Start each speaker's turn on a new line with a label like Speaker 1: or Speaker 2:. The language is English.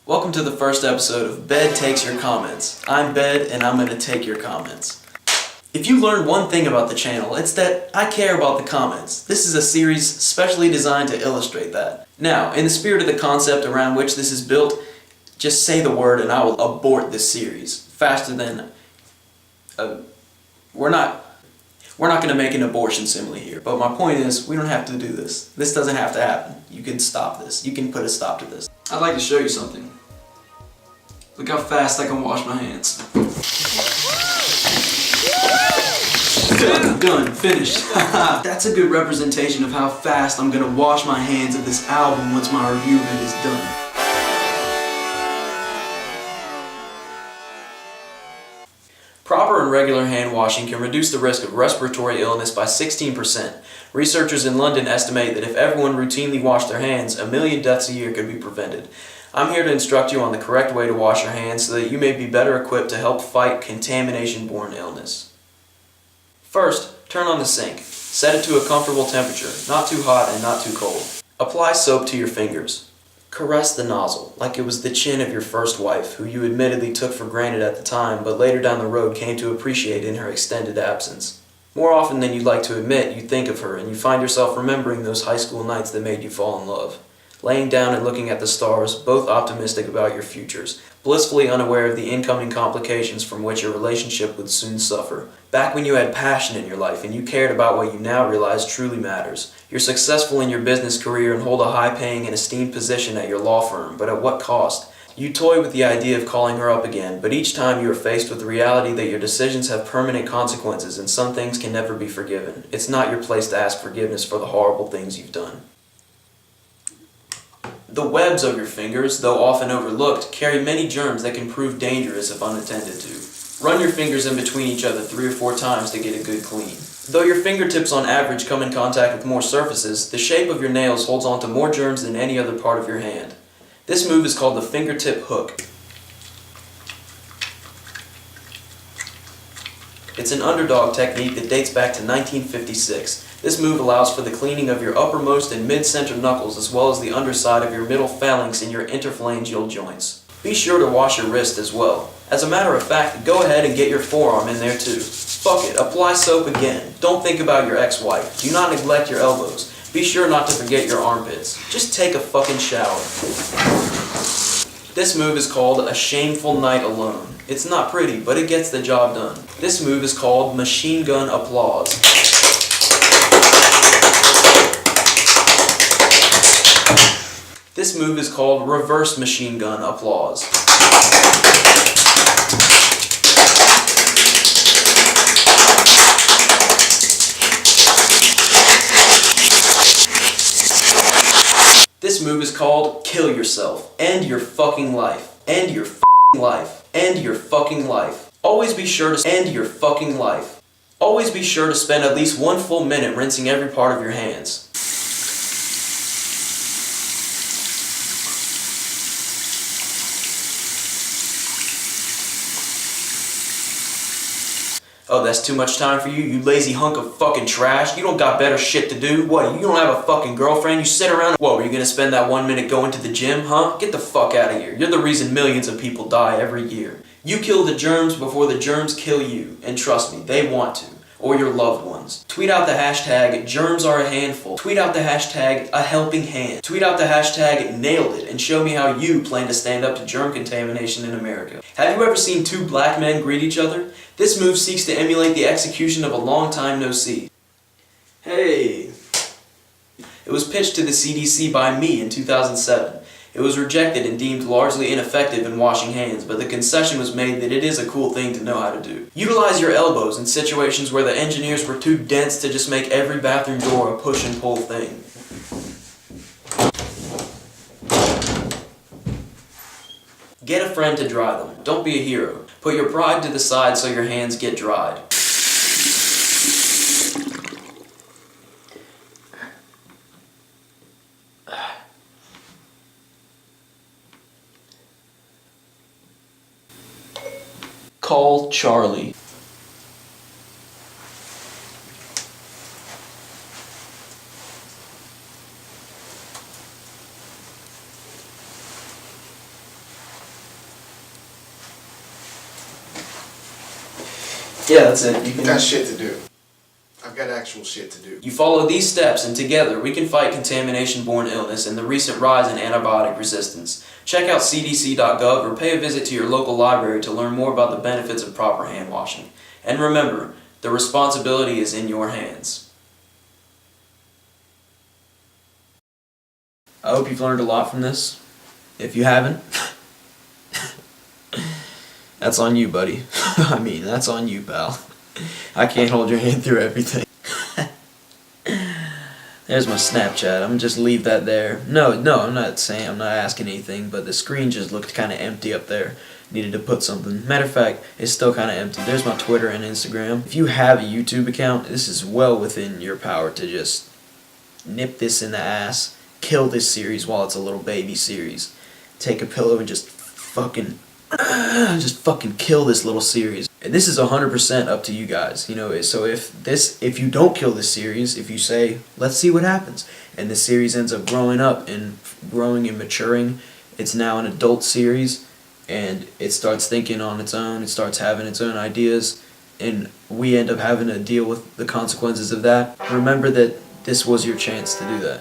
Speaker 1: Welcome to the first episode of Bed Takes Your Comments. I'm Bed and I'm going to take your comments. If you learned one thing about the channel, it's that I care about the comments. This is a series specially designed to illustrate that. Now, in the spirit of the concept around which this is built, just say the word and I will abort this series faster than... We're not going to make an abortion simile here, but my point is, we don't have to do this. This doesn't have to happen. You can stop this. You can put a stop to this.
Speaker 2: I'd like to show you something. Look how fast I can wash my hands. Done. Finished. That's a good representation of how fast I'm gonna wash my hands of this album once my review of it is done.
Speaker 1: Proper and regular hand washing can reduce the risk of respiratory illness by 16%. Researchers in London estimate that if everyone routinely washed their hands, 1 million deaths a year could be prevented. I'm here to instruct you on the correct way to wash your hands so that you may be better equipped to help fight contamination-borne illness. First, turn on the sink. Set it to a comfortable temperature, not too hot and not too cold. Apply soap to your fingers. Caress the nozzle, like it was the chin of your first wife, who you admittedly took for granted at the time, but later down the road came to appreciate in her extended absence. More often than you'd like to admit, you think of her, and you find yourself remembering those high school nights that made you fall in love. Laying down and looking at the stars, both optimistic about your futures, blissfully unaware of the incoming complications from which your relationship would soon suffer. Back when you had passion in your life and you cared about what you now realize truly matters. You're successful in your business career and hold a high-paying and esteemed position at your law firm, but at what cost? You toy with the idea of calling her up again, but each time you are faced with the reality that your decisions have permanent consequences and some things can never be forgiven. It's not your place to ask forgiveness for the horrible things you've done. The webs of your fingers, though often overlooked, carry many germs that can prove dangerous if unattended to. Run your fingers in between each other 3 or 4 times to get a good clean. Though your fingertips on average come in contact with more surfaces, the shape of your nails holds on to more germs than any other part of your hand. This move is called the fingertip hook. It's an underdog technique that dates back to 1956. This move allows for the cleaning of your uppermost and mid-center knuckles as well as the underside of your middle phalanx and your interphalangeal joints. Be sure to wash your wrist as well. As a matter of fact, go ahead and get your forearm in there too. Fuck it, apply soap again. Don't think about your ex-wife. Do not neglect your elbows. Be sure not to forget your armpits. Just take a fucking shower. This move is called a shameful night alone. It's not pretty, but it gets the job done. This move is called machine gun applause. This move is called reverse machine gun applause. This move is called kill yourself. End your fucking life. End your fucking life. End your fucking life. Always be sure to end your fucking life. Always be sure to spend at least 1 full minute rinsing every part of your hands. Oh, that's too much time for you, you lazy hunk of fucking trash? You don't got better shit to do? What, you don't have a fucking girlfriend? You sit around? What, were you gonna spend that 1 minute going to the gym, huh? Get the fuck out of here. You're the reason millions of people die every year. You kill the germs before the germs kill you. And trust me, they want to. Or your loved ones. Tweet out the hashtag germs are a handful. Tweet out the hashtag a helping hand. Tweet out the hashtag nailed it and show me how you plan to stand up to germ contamination in America. Have you ever seen 2 black men greet each other? This move seeks to emulate the execution of a long time no see. Hey! It was pitched to the CDC by me in 2007. It was rejected and deemed largely ineffective in washing hands, but the concession was made that it is a cool thing to know how to do. Utilize your elbows in situations where the engineers were too dense to just make every bathroom door a push and pull thing. Get a friend to dry them. Don't be a hero. Put your pride to the side so your hands get dried. Call Charlie. Yeah, that's it. You
Speaker 3: I got shit to do. I've got actual shit to do.
Speaker 1: You follow these steps and together we can fight contamination-borne illness and the recent rise in antibiotic resistance. Check out cdc.gov or pay a visit to your local library to learn more about the benefits of proper hand washing. And remember, the responsibility is in your hands. I hope you've learned a lot from this. If you haven't, that's on you, buddy. I mean, that's on you, pal. I can't hold your hand through everything. There's my Snapchat. I'm gonna just leave that there. No, I'm not asking anything, but the screen just looked kind of empty up there. Needed to put something. Matter of fact, it's still kind of empty. There's my Twitter and Instagram. If you have a YouTube account, this is well within your power to just nip this in the ass, kill this series while it's a little baby series. Take a pillow and just fucking kill this little series. And this is 100% up to you guys, you know. So if you don't kill this series, if you say, let's see what happens, and the series ends up growing and maturing, it's now an adult series, and it starts thinking on its own, it starts having its own ideas, and we end up having to deal with the consequences of that. Remember that this was your chance to do that.